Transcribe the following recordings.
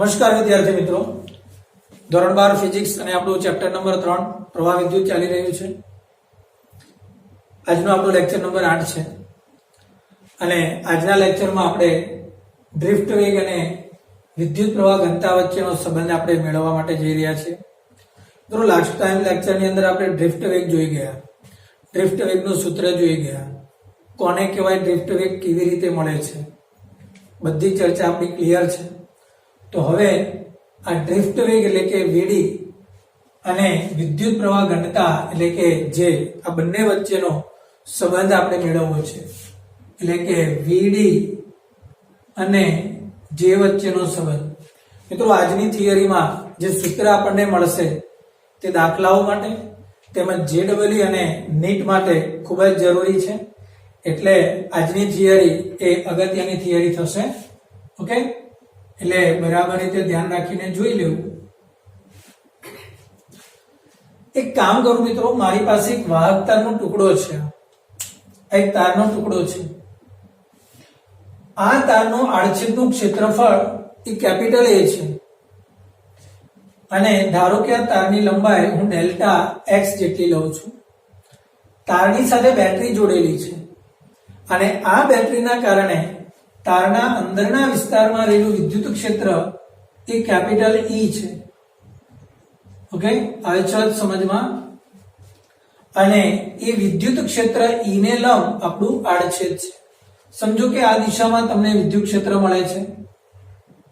નમસ્કાર વિદ્યાર્થી મિત્રો, ધોરણ 12 ફિઝિક્સ અને આપણું ચેપ્ટર નંબર 3 પ્રવાહ વિદ્યુત ચાલી રહ્યું છે. આજનો આપણો લેક્ચર નંબર 8 છે અને આજના લેક્ચરમાં આપણે ડ્રિફ્ટ વેગ અને વિદ્યુત પ્રવાહ ઘનતા વચ્ચેનો સંબંધ આપણે મેળવવા માટે જઈ રહ્યા છીએ. મિત્રો, લાસ્ટ ટાઈમ લેક્ચરની અંદર આપણે ડ્રિફ્ટ વેગ જોઈ ગયા, ડ્રિફ્ટ વેગનું સૂત્ર જોઈ ગયા, કોને કહેવાય, ડ્રિફ્ટ વેગ કેવી રીતે મળે છે, બધી ચર્ચા આપણી ક્લિયર છે. તો હવે આ ડ્રિફ્ટ વેગ એટલે કે વીડી અને વિદ્યુત પ્રવાહ ઘનતા એટલે કે જે આ બંને વચ્ચેનો સંબંધ આપણે મેળવવો છે. એટલે કે વીડી અને જે વચ્ચેનો સંબંધ. મિત્રો, આજની થિયરીમાં જે સૂત્ર આપણને મળશે તે દાખલાઓ માટે તેમજ JEE અને NEET માટે ખૂબ જ જરૂરી છે. એટલે આજની થિયરી એ અગત્યની થિયરી થશે. ઓકે, એટલે બરાબર રીતે ધ્યાન રાખીને જોઈ લેવું. એક કામ કરું મિત્રો, મારી પાસે એક વાહક તારનો ટુકડો છે, એક તારનો ટુકડો છે. આ તારનો આડછેદનું ક્ષેત્રફળ એ કેપિટલ A છે અને ધારો કે આ તારની લંબાઈ હું ડેલ્ટા x જેટલી લઉં છું. તારની સાથે બેટરી જોડેલી છે અને આ બેટરીના કારણે તારના અંદરના વિસ્તારમાં રહેલું વિદ્યુત ક્ષેત્ર એ કેપિટલ E છે. ઓકે, આવે છે સમજમાં? અને એ વિદ્યુત ક્ષેત્ર E ને લંબ આપણું આડછેદ છે. સમજો કે આ દિશામાં તમને વિદ્યુત ક્ષેત્ર મળે છે,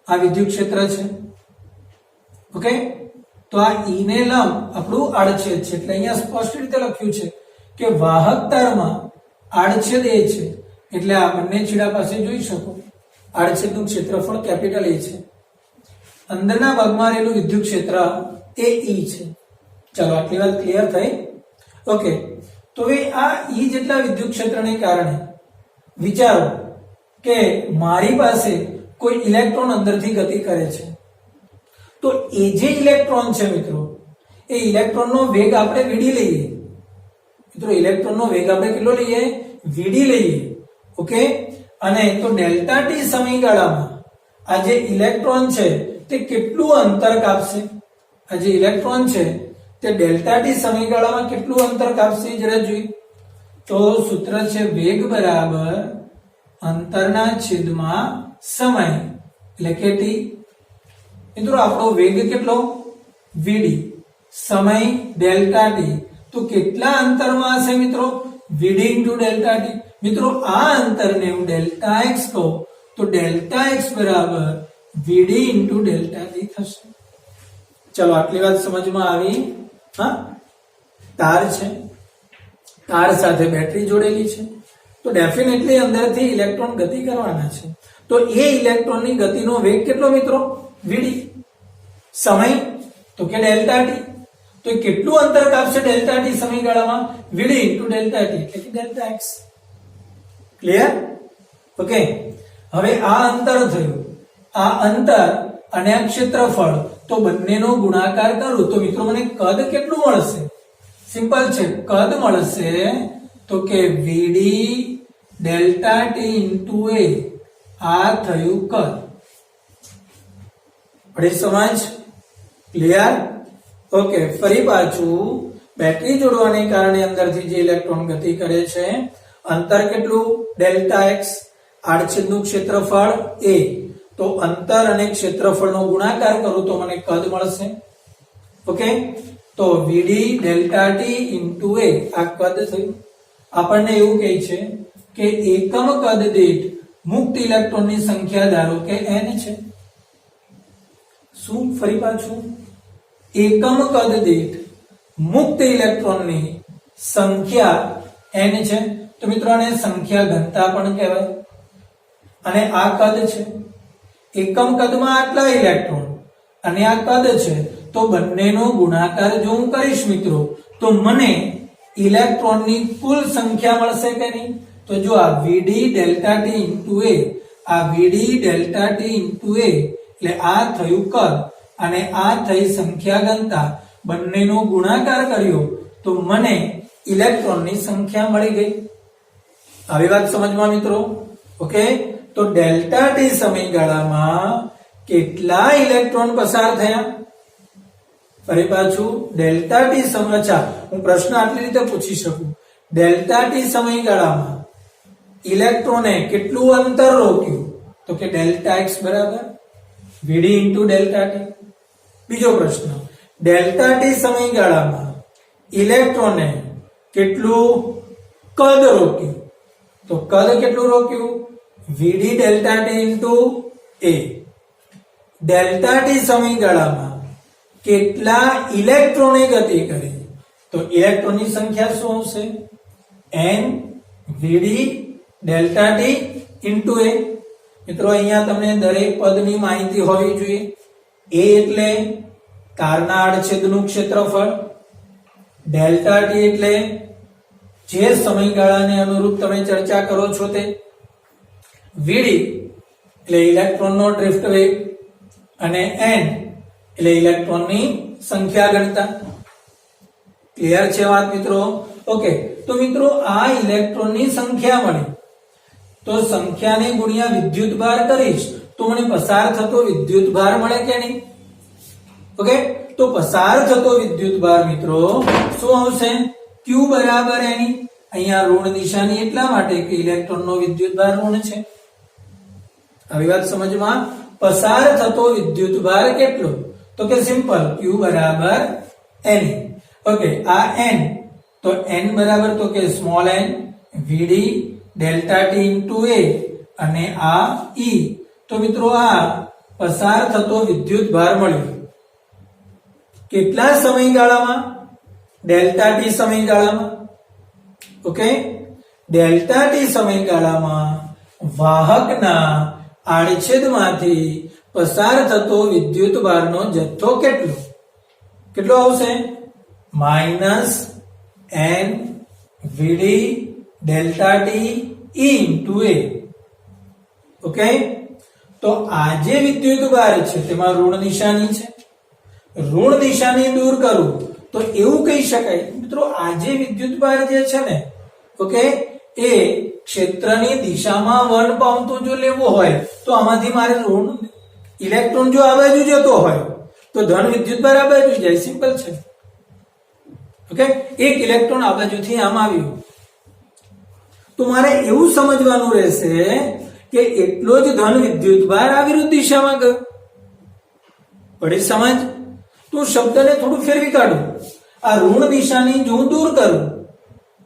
આ વિદ્યુત ક્ષેત્ર છે. ઓકે, તો આ E ને લંબ આપણું આડછેદ છે. એટલે અહીંયા સ્પષ્ટ રીતે લખ્યું છે કે વાહક તારમાં આડછેદ A છે. એટલે આ બંને છેડા પાસે જોઈ શકો આડછેદનું ક્ષેત્રફળ કેપિટલ A છે. અંદરના ભાગમાં રહેલું વિદ્યુત ક્ષેત્ર એ E છે. ચાલો, આટલી વાત ક્લિયર થઈ. ઓકે, તો હવે આ E જેટલા વિદ્યુત ક્ષેત્રને કારણે વિચારો કે મારી પાસે કોઈ ઇલેક્ટ્રોન અંદરથી ગતિ કરે છે. તો એ જે ઇલેક્ટ્રોન છે મિત્રો, એ ઇલેક્ટ્રોનનો વેગ આપણે વીડી લઈએ. મિત્રો, ઇલેક્ટ્રોનનો વેગ આપણે કેટલો લઈએ? વીડી લઈએ. ઓકે, અને તો ડેલ્ટા ટી સમયગાળામાં આ જે ઇલેક્ટ્રોન છે તે કેટલું અંતર કાપશે? આ જે ઇલેક્ટ્રોન છે તે ડેલ્ટા ટી સમયગાળામાં કેટલું અંતર કાપશે જરા જોઈએ. તો સૂત્ર છે વેગ બરાબર અંતરના છેદમાં સમય એટલે કે t. મિત્રો, આપણો વેગ કેટલો? વીડી, સમય ડેલ્ટા ટી. તો કેટલા અંતરમાં હશે મિત્રો? વીડી ઇન્ટુ ડેલ્ટા ટી. મિત્રો, આ અંતરને હું ડેલ્ટા એક્સ કહું તો ડેલ્ટા એક્સ બરાબર વીડી ઇન્ટુ ડેલ્ટા ટી થશે. ચલો, આટલી વાત સમજમાં આવી. હા, તાર છે, તાર સાથે બેટરી જોડેલી છે, તો ડેફિનેટલી અંદરથી ઇલેક્ટ્રોન ગતિ કરવાના છે. તો એ ઇલેક્ટ્રોનની ગતિનો વેગ કેટલો મિત્રો? વીડી. સમય તો કે ડેલ્ટા ટી. તો કેટલું અંતર કાપશે ડેલ્ટા ટી સમયગાળામાં? વીડી ઇન્ટુ ડેલ્ટા ટી એટલે કે ડેલ્ટા એક્સ. ક્લિયર? ઓકે, હવે આ અંતર થયું. આ અંતર અને આ ક્ષેત્રફળ, તો બંનેનો ગુણાકાર કરું તો મિત્રો મને કદ કેટલું મળશે? સિમ્પલ છે, કદ મળશે તો કે વીડી ડેલ્ટા ટી ઇન્ટુ એ. આ થયું કદ. પડી સમજ? ક્લિયર? ઓકે, ફરી પાછું બેટરી જોડવાને કારણે અંદરથી જે ઇલેક્ટ્રોન ગતિ કરે છે, અંતર કેટલું? ડેલ્ટા એક્સ, આડછેદનું ક્ષેત્રફળ a. તો અંતર અને ક્ષેત્રફળનો ગુણાકાર કરું તો મને કદ મળશે. ઓકે, તો વીડી ડેલ્ટા ટી ઇન્ટુ a આ કદ થયું. આપણને એવું કહે છે કે એકમ કદ દીઠ મુક્ત ઇલેક્ટ્રોનની સંખ્યા ધારો કે n છે. શું? ફરી પાછું, એકમ કદ દીઠ મુક્ત ઇલેક્ટ્રોનની સંખ્યા n છે. તો મિત્રો, આને સંખ્યા ઘનતા પણ કહેવાય. અને આ કદ છે, એકમ કદમાં આટલા ઇલેક્ટ્રોન અને આ કદ છે, તો બંનેનો ગુણાકાર જો હું કરીશ મિત્રો તો મને ઇલેક્ટ્રોનની કુલ સંખ્યા મળશે કે નહીં? તો જો આ વીડી ડેલ્ટા ટી ઇન્ટુ એ, આ વીડી ડેલ્ટા ટી ઇન્ટુ એ એટલે આ થયું કદ અને આ થઈ સંખ્યા ઘનતા. બંનેનો ગુણાકાર કર્યો તો મને ઇલેક્ટ્રોનની સંખ્યા મળી ગઈ. આવી વાત સમજમાં મિત્રો? ઓકે, તો ડેલ્ટા ટી સમયગાળામાં કેટલા ઇલેક્ટ્રોન પસાર થયા. ફરી પાછું ડેલ્ટા ટી સમય, અચ્છા હું પ્રશ્ન આટલી રીતે પૂછી શકું, ડેલ્ટા ટી સમયગાળામાં ઇલેક્ટ્રોને કેટલું અંતર રોક્યું, તો કે ડેલ્ટા એક્સ બરાબર વીડી ઇન્ટુ ડેલ્ટા ટી. બીજો પ્રશ્ન, ડેલ્ટા ટી સમયગાળામાં ઇલેક્ટ્રોને કેટલું કદ રોક્યું, તો કદ કેટલું રોક્યું, વીડી ડેલ્ટા ટી ઇન્ટુ એ. ડેલ્ટા ટી સમયગાળામાં કેટલા ઇલેક્ટ્રોને ગતિ કરી, તો ઇલેક્ટ્રોનની સંખ્યા શું આવશે, n વીડી ડેલ્ટા ટી ઇન્ટુ એ. મિત્રો અહીંયા તમને દરેક પદની માહિતી હોવી જોઈએ. એ એટલે તારના આડછેદનું ક્ષેત્રફળ, ડેલ્ટા ટી એટલે જે સમયગાળાને અનુરૂપ તમે ચર્ચા કરો છો તે, વીડી એટલે ઇલેક્ટ્રોનનો ડ્રિફ્ટ વેગ, અને n એટલે ઇલેક્ટ્રોનની સંખ્યા ગણતા. ક્લિયર છે વાત મિત્રો? ઓકે, તો મિત્રો આ ઇલેક્ટ્રોનની સંખ્યા મળી, તો સંખ્યાને ગુણ્યા વિદ્યુતભાર કરીશ તો મને પસાર થતો વિદ્યુતભાર મળે કે નહીં? ઓકે, તો પસાર થતો વિદ્યુતભાર મિત્રો શું આવશે, q બરાબર એની, અહીંયા ઋણ નિશાની એટલા માટે કે ઇલેક્ટ્રોનનો વિદ્યુતભાર ઋણ છે. આવી વાત સમજમાં? પસાર થતો વિદ્યુતભાર કેટલો, તો કે સિમ્પલ q બરાબર n. ઓકે, આ n, તો n બરાબર તો કે સ્મોલ n વીડી ડેલ્ટા ટી ઇન્ટુ એ, અને આ e. તો મિત્રો આ પસાર થતો વિદ્યુતભાર મળ્યો કેટલા સમયગાળામાં, ડેલ્ટા ટી સમયગાળામાં. ઓકે, ડેલ્ટા ટી સમયગાળામાં વાહકના આડછેદમાંથી પસાર થતો વિદ્યુતભારનો જથ્થો કેટલો, કેટલો આવશે, માઇનસ n વીડી ડેલ્ટા ટી ઇન્ટુ એ. ઓકે, તો આ જે વિદ્યુતભાર છે તેમાં ઋણ નિશાની છે, ઋણ નિશાની દૂર કરું તો એવું કહી શકાય મિત્રો, આ જે વિદ્યુતભાર જે છે ને, ઓકે, એ ક્ષેત્રની દિશામાં વલણ પામતો જો લેવો હોય તો આમાંથી મારે ઋણ ઇલેક્ટ્રોન જો આ બાજુ જતો હોય તો ધન વિદ્યુતભાર આ બાજુ જાય, સિમ્પલ છે. ઓકે, એક ઇલેક્ટ્રોન આ બાજુથી આમ આવ્યું તો મારે એવું સમજવાનું રહેશે કે એટલો જ ધન વિદ્યુતભાર આ વિરુદ્ધ દિશામાં ગયો. પડી સમજ? તો શબ્દને થોડું ફેરવી કાઢું, આ ઋણ નિશાની જો હું દૂર કરું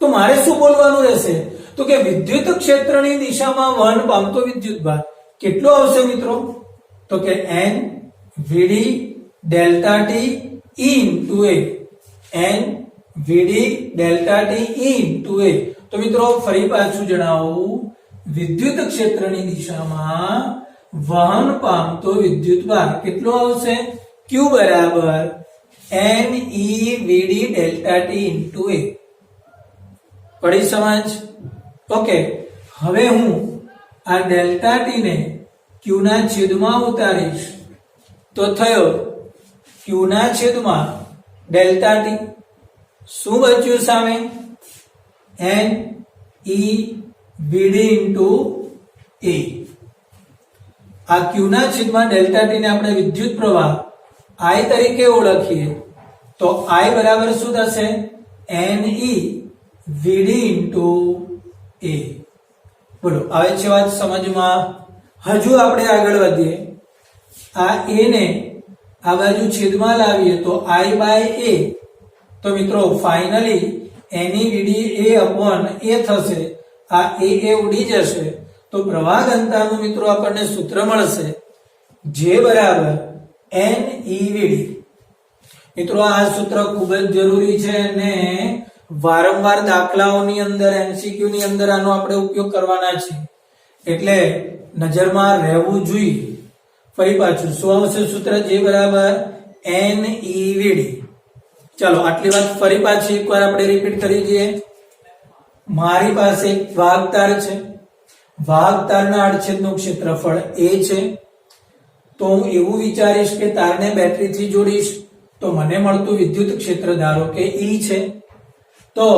તો મારે શું બોલવાનું રહેશે, તો કે વિદ્યુત ક્ષેત્રની દિશામાં વહન પામતો વિદ્યુતભાર કેટલો આવશે મિત્રો, તો કે n વીડી ડેલ્ટા ટી ઇન્ટુ એ, n વીડી ડેલ્ટા ટી ઇન્ટુ એ. તો મિત્રો ફરી પાછું જણાવું, વિદ્યુત ક્ષેત્રની દિશામાં વહન પામતો વિદ્યુતભાર કેટલો આવશે, q બરાબર n e વીડી ડેલ્ટા ટી ઇન્ટુ એ. પડી સમજ? ઓકે, હવે હું આ ડેલ્ટા ટી ને q ના છેદમાં ઉતારીશ તો થયો q ના છેદમાં ડેલ્ટા ટી. શું બચ્યું સામે, n e વીડી ઇન્ટુ એ. આ q ના છેદમાં ડેલ્ટા ટી ને આપણે વિદ્યુત પ્રવાહ I તરીકે ઓળખીએ તો I બરાબર શું થશે, n e વીડી ઇન્ટુ એ. બોલો, આવે છે વાત સમજમાં? હજુ આપણે આગળ વધીએ, આ a ને આ બાજુ છેદમાં લાવીએ તો I બાય a. તો મિત્રો finally n e V D a upon a થશે, આ a ઉડી જશે તો પ્રવાહ ઘનતાનું મિત્રો આપણને સૂત્ર મળશે J બરાબર n e વીડી. મિત્રો આ સૂત્ર ખૂબ જ જરૂરી છે અને વારંવાર દાખલાઓની અંદર, એમસીક્યુ ની અંદર આનો આપણે ઉપયોગ કરવાના છે, એટલે નજરમાં રહેવું જોઈએ. ફરી પાછું શું આવશે સૂત્ર, J બરાબર n e વીડી. ચાલો આટલી વાત ફરી પાછી એકવાર આપણે રિપીટ કરી દઈએ. મારી પાસે એક વાહક તાર છે, વાહક તારના આડછેદનું ક્ષેત્રફળ a છે. તો હું એવું વિચારીશ કે તારને બેટરીથી જોડીશ તો મને મળતું વિદ્યુત ક્ષેત્ર ધારો કે E છે. તો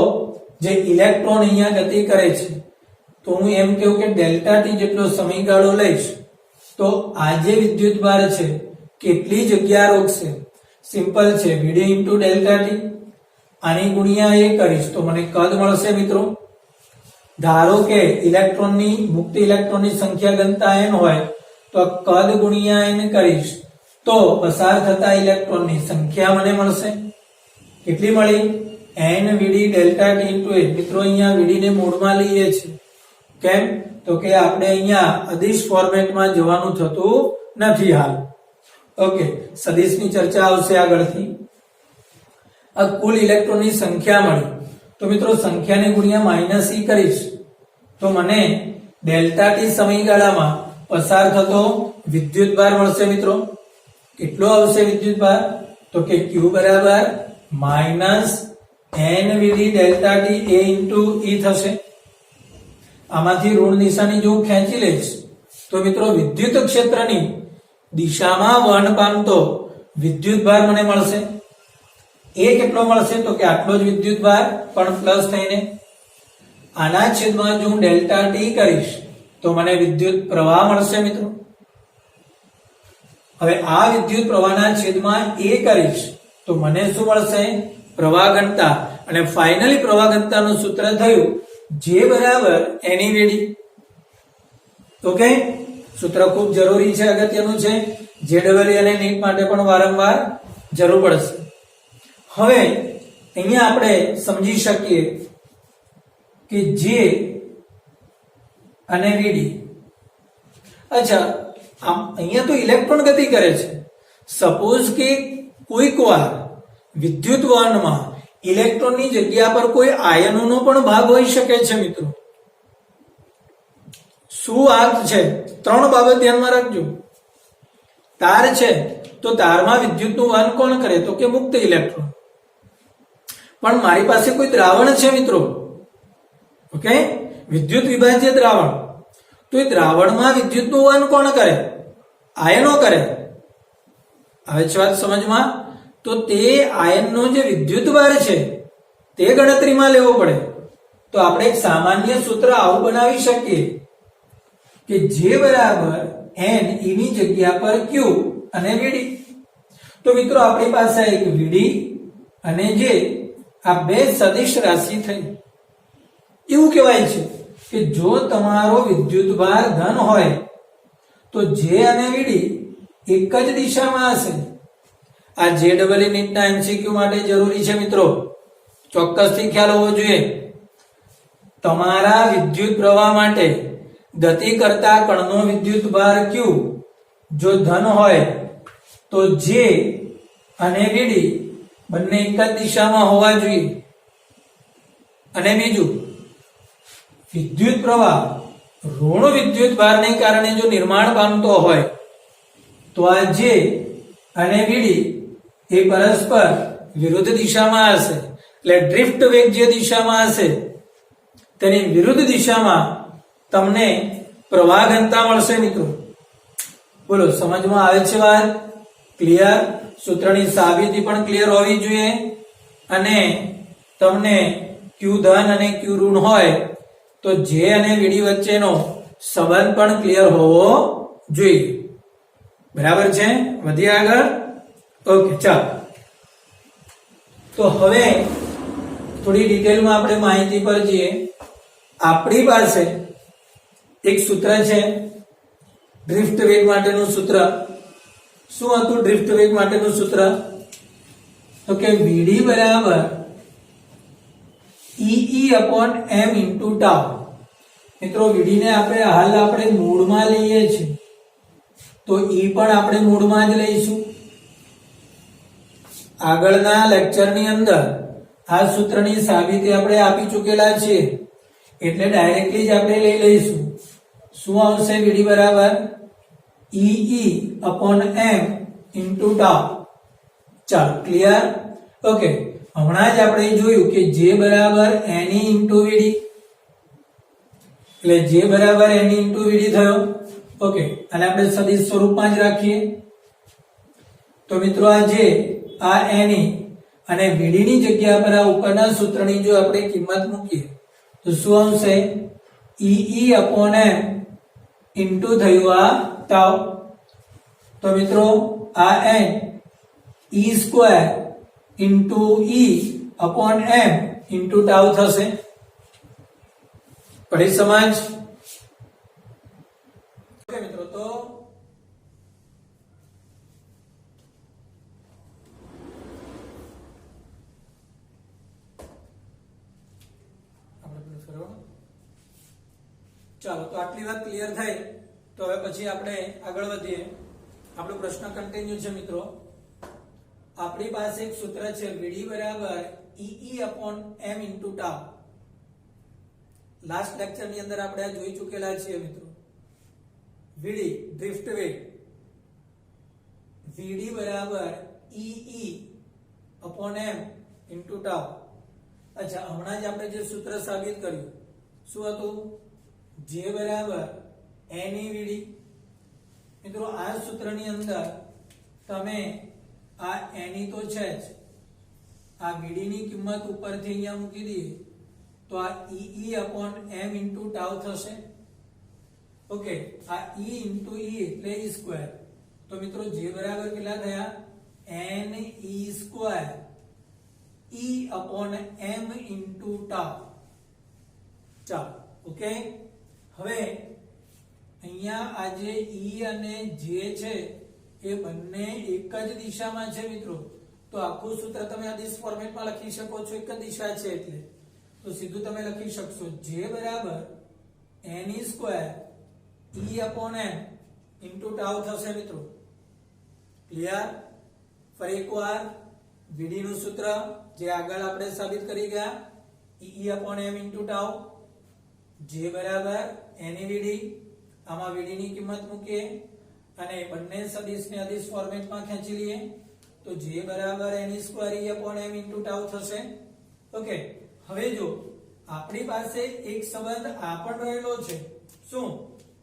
જે ઇલેક્ટ્રોન અહીંયા ગતિ કરે છે તો હું એમ કહું કે ડેલ્ટા ટી જેટલો સમયગાળો લઈશ તો આ જે વિદ્યુતભાર છે કેટલી જગ્યા રોકશે? સિમ્પલ છે, વીડી ઇન્ટુ ડેલ્ટા ટી. આની ગુણ્યા એ કરીશ તો મને કદ મળશે મિત્રો. ધારો કે મુક્ત ઇલેક્ટ્રોનની સંખ્યા ઘનતા n હોય તો કદ ગુણ્યા n કરીશ તો પસાર થતા ઇલેક્ટ્રોનની સંખ્યા મને મળશે. કેટલી મળી? n VD delta T into a. મિત્રો અહીંયા વીડી ને મૂળમાં લઈએ છીએ. કેમ? તો કે આપણે અહીંયા અદિશ ફોર્મેટમાં જવાનું થતું નથી હાલ. ઓકે, સદિશની ચર્ચા આવશે આગળથી. આ કુલ ઇલેક્ટ્રોનની સંખ્યા મળી તો મિત્રો સંખ્યાને ગુણ્યા -e કરીશ તો મને ડેલ્ટા ટી સમયગાળામાં પસાર થતો વિદ્યુતભાર મળશે મિત્રો. કેટલો આવશે વિદ્યુતભાર? તો કે q બરાબર -n VD delta T a into e થશે. આમાંથી ઋણ નિશાની જો ખેંચી લઈશ તો મિત્રો વિદ્યુત ક્ષેત્રની દિશામાં વહન પામતો વિદ્યુતભાર મને મળશે. એ કેટલો મળશે? તો કે આટલો જ વિદ્યુતભાર પણ પ્લસ થઈને. આના છેદમાં જો હું ડેલ્ટા ટી કરીશ તો મને વિદ્યુત પ્રવાહ મળશે મિત્રો. હવે આ વિદ્યુત પ્રવાહના છેદમાં એ કરીશ તો મને શું મળશે? પ્રવાહ ઘનતા. અને ફાઇનલી પ્રવાહ ઘનતાનું સૂત્ર થયું J બરાબર n e વીડી. ઓકે, સૂત્ર ખૂબ જરૂરી છે, અગત્યનું છે. JEE અને નીટ માટે પણ વારંવાર જરૂર પડશે. હવે અહીંયા આપણે સમજી શકીએ કે J અને વીડી. અચ્છા, અહીંયા તો ઇલેક્ટ્રોન ગતિ કરે છે. સપોઝ કે કોઈક વાર વિદ્યુત વહનમાં ઇલેક્ટ્રોનની જગ્યા પર કોઈ આયનોનો પણ ભાગ હોઈ શકે છે મિત્રો. શું આ છે? 3 બાબત ધ્યાનમાં રાખજો. તાર છે તો તારમાં વિદ્યુતનું વહન કોણ કરે? તો કે મુક્ત ઇલેક્ટ્રોન. પણ મારી પાસે કોઈ દ્રાવણ છે મિત્રો. ઓકે, વિદ્યુત વિભાજ્ય દ્રાવણ. તો એ દ્રાવણમાં વિદ્યુતનું વહન કોણ કરે? આયનો કરે. આવે છે વાત સમજમાં? તો તે આયનનો જે વિદ્યુતભાર છે તે ગણતરીમાં લેવો પડે. તો આપણે એક સામાન્ય સૂત્ર આવું બનાવી શકીએ કે J બરાબર n e ની જગ્યા પર q અને વીડી. તો મિત્રો આપણી પાસે એક વીડી અને J આ બે સદિશ રાશિ થઈ. એવું કહેવાય છે કે જો તમારો વિદ્યુતભાર ધન હોય તો J અને વીડી એક જ દિશામાં હશે. આ JEE નીટના MCQ માટે જરૂરી છે મિત્રો, ચોક્કસથી ખ્યાલ હોવો જોઈએ. તમારા વિદ્યુત પ્રવાહ માટે ગતિ કરતા કણનો વિદ્યુતભાર q જો ધન હોય તો J અને વીડી બંને એક જ દિશામાં હોવા જોઈએ. અને બીજું, વિદ્યુત પ્રવાહ ઋણ વિદ્યુતભારને કારણે જો નિર્માણ પામતો હોય તો આ J અને વીડી એ પરસ્પર વિરુદ્ધ દિશામાં હશે. એટલે ડ્રિફ્ટ વેગ જે દિશામાં હશે તેની વિરુદ્ધ દિશામાં તમને પ્રવાહ ઘનતા મળશે મિત્રો. બોલો, સમજમાં આવે છે વાત? ક્લિયર? સૂત્રની સાબિતી પણ ક્લિયર હોવી જોઈએ. અને તમને q ધન અને q ઋણ હોય તો J અને વીડી વચ્ચેનો સંબંધ પણ ક્લિયર હોવો જોઈએ. બરાબર છે? વધીએ આગળ. ઓકે, ચાલો. તો હવે થોડી ડિટેલમાં આપણે માહિતી પર જઈએ. આપણી પાસે એક સૂત્ર છે ડ્રિફ્ટ વેગ માટેનું સૂત્ર. શું હતું ડ્રિફ્ટ વેગ માટેનું સૂત્ર? તો કે Vd બરાબર E/m * τ. મિત્રો Vd ને આપણે મૂળમાં લઈએ છીએ તો E પણ આપણે મૂળમાં જ લઈશું. આગળના લેક્ચરની અંદર આ સૂત્રની સાબિતી આપણે આપી ચૂકેલા છીએ એટલે ડાયરેક્ટલી જ આપણે લઈ લઈશું. શું આવશે? Vd બરાબર E/m * τ. ચાલો, ક્લિયર? ઓકે, હમણાં જ આપણે જોયું કે J બરાબર ne * Vd. એટલે J બરાબર ne * Vd થયો. ઓકે, અને આપણે સદિશ સ્વરૂપમાં જ રાખીએ. તો મિત્રો આ J, આ ne અને Vd ની જગ્યા પર આ ઉપરના સૂત્રની જો આપણે કિંમત મૂકીએ તો શું આવશે? E/m * થયું આ તાવ, તો મિત્રો આ n e square into e upon m into tau થશે. પડી સમજ? ઓકે મિત્રો, તો ચાલો, તો આટલી વાત ક્લિયર થઈ. તો હવે પછી આપણે આગળ વધીએ. આપણો પ્રશ્ન કન્ટિન્યુ છે મિત્રો. આપણી પાસે એક સૂત્ર છે VD બરાબર EE upon m into tau. Last lecture ની અંદર આપણે આ જોઈ ચૂકેલા છીએ મિત્રો. VD ડ્રિફ્ટ વેગ, VD બરાબર EE upon m into tau. અચ્છા, હમણાં જ આપણે જે સૂત્ર સાબિત કર્યું શું હતું? J બરાબર NEVD. મિત્રો આ સૂત્રની અંદર તમે આ NE તો છે જ, આ VD ની કિંમત ઉપરથી અહીંયા મૂકી દઈએ તો આ EE upon m into tau થશે. ઓકે, આ E ઇન્ટુ E એટલે E સ્ક્વેર. તો મિત્રો J બરાબર કેટલા થયા? NE square E upon m into tau. ચાલો, ઓકે. હવે અહીંયા આ જે E અને J છે એ બંને એક જ દિશામાં છે મિત્રો. તો આખું સૂત્ર તમે આ દિશ ફોર્મેટમાં લખી શકો છો, એક જ દિશા છે એટલે. તો સીધું તમે લખી શકશો J બરાબર NE square E upon m into tau થશે મિત્રો. ક્લિયર? ફરી એકવાર VD નું સૂત્ર જે આગળ આપણે સાબિત કરી ગયા, E upon m into tau. J બરાબર NEVD, આમાં VD ની કિંમત મૂકીએ અને બંને સદિશને અદિશ ફોર્મેટમાં ખેંચી લઈએ તો J બરાબર NE square E upon m into tau થશે. ઓકે, હવે જો આપણી પાસે એક સંબંધ આ પણ રહેલો છે. શું?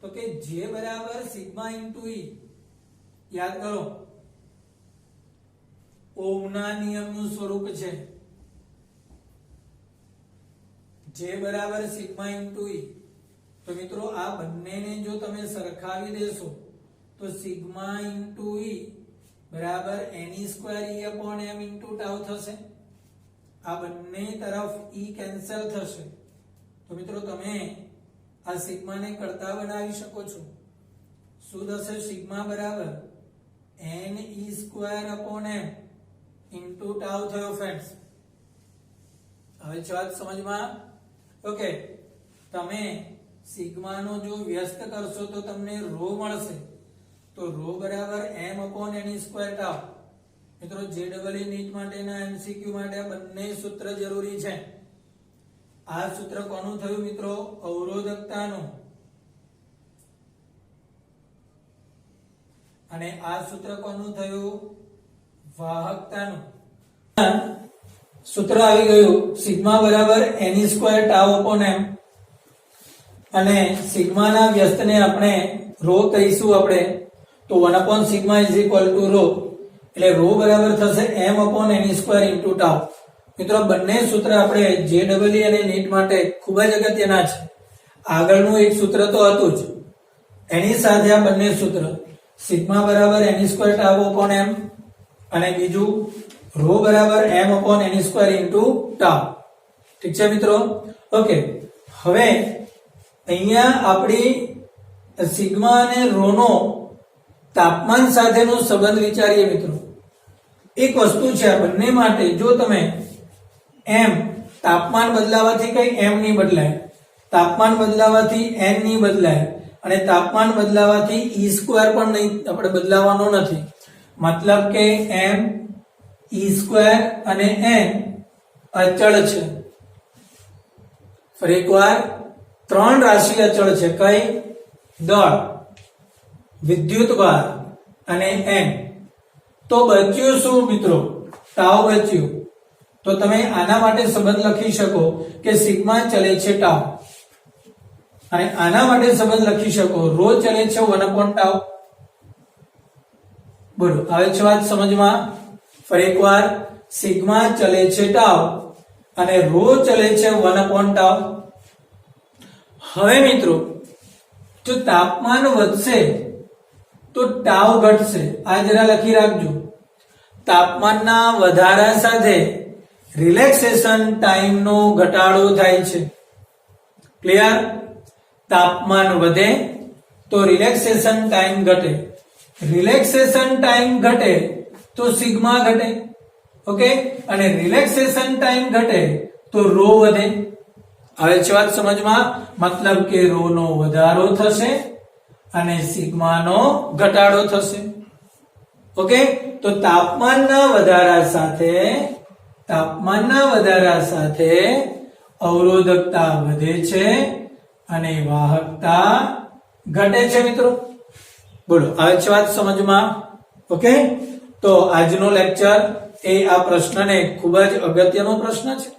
તો કે J બરાબર સિગ્મા ઇન્ટુ E. યાદ કરો, ઓહમના નિયમનું સ્વરૂપ છે. J બરાબર સિગ્મા ઇન્ટુ E. તો મિત્રો આ બંનેને જો તમે સરખાવી દેશો તો સિગ્મા ઇન્ટુ E બરાબર NE square E upon m into tau થશે. આ બંને તરફ E કેન્સલ થશે. તો મિત્રો તમે આ સિગ્માને કરતા બનાવી શકો છો. શું થશે? સિગ્મા બરાબર NE square upon m into tau થયો ફ્રેન્ડ્સ. હવે છે વાત સમજમાં? ઓકે, તમે સિગ્માનો જો વ્યસ્ત કરશો તો તમને રો મળશે. તો રો બરાબર m upon NE square tau. મિત્રો JEE નીટ માટેના MCQ માટે બંને સૂત્ર જરૂરી છે. આ સૂત્ર કોનું થયું મિત્રો? અવરોધકતાનું. અને આ સૂત્ર કોનું થયું? વાહકતાનું. સૂત્ર આવી ગયું સિગ્મા બરાબર NE square tau upon m. અને સિગ્માના વ્યસ્તને આપણે રો કહીશું આપણે. તો 1 upon sigma is equal to rho. એટલે રો બરાબર થશે m upon NE square into tau. મિત્રો બંને સૂત્ર આપણે JEE અને નીટ માટે ખૂબ જ અગત્યના છે. આગળનું એક સૂત્ર તો હતું જ, એની સાથે આ બંને સૂત્ર સિગ્મા બરાબર NE square tau upon m અને બીજું રો બરાબર m upon NE square into tau. ઠીક છે મિત્રો? ઓકે, હવે અહીંયા આપણી સિગ્મા અને રો નો તાપમાન સાથેનો સંબંધ વિચારીએ મિત્રો. એક વસ્તુ છે આ બંને માટે, જો તમે m તાપમાન બદલાવાથી કઈ m નહીં બદલાય, તાપમાન બદલાવાથી n નહીં બદલાય અને તાપમાન બદલાવાથી e સ્ક્વેર પણ નહીં આપણે બદલાવાનો નથી. મતલબ કે m e સ્ક્વેર અને n અચળ છે. ફરી એકવાર, ત્રણ રાશિ અચળ છે. કઈ? દળ, વિદ્યુતભાર અને n. તો બચ્યું શું મિત્રો? ટાઉ બચ્યું. તો તમે આના માટે સંબંધ લખી શકો કે સિગ્મા ચલે છે ટાઉ, અને આના માટે સંબંધ લખી શકો રો ચલે છે 1 અપોન ટાઉ. બોલો, આવે છે વાત સમજમાં? ફરી એકવાર, સિગ્મા ચલે છે ટાઉ અને રો ચલે છે 1 અપોન ટાઉ. હવે મિત્રો જો તાપમાન વધશે તો ટાઉ ઘટશે. આ જરા લખી રાખજો. તાપમાનના વધારા સાથે રિલેક્સેશન ટાઈમનો ઘટાડો થાય છે. ક્લિયર? તાપમાન વધે તો રિલેક્સેશન ટાઈમ ઘટે. રિલેક્સેશન ટાઈમ ઘટે તો સિગ્મા ઘટે. ઓકે, અને રિલેક્સેશન ટાઈમ ઘટે તો રો વધે. આવે છે વાત સમજમાં? મતલબ કે રો નો વધારો થશે અને સિગ્મા નો ઘટાડો થશે. ઓકે, તો તાપમાનના વધારા સાથે અવરોધકતા વધે છે અને વાહકતા ઘટે છે મિત્રો. બોલો, આવે છે વાત સમજમાં? ઓકે, તો આજનો લેક્ચર એ આ પ્રશ્નને ખૂબ જ અગત્યનો પ્રશ્ન છે.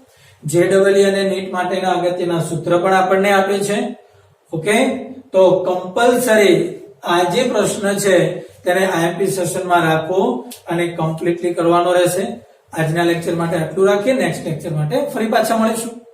JEE અને નીટ માટેના અગત્યના સૂત્ર પણ આપણને આપે છે. ઓકે, તો કમ્પલસરી આ જે પ્રશ્ન છે તેને IMP સેશનમાં રાખો અને કમ્પ્લીટલી કરવાનો રહેશે. આજના લેક્ચર માટે આટલું રાખીએ. નેક્સ્ટ લેક્ચર માટે ફરી પાછા મળીશું.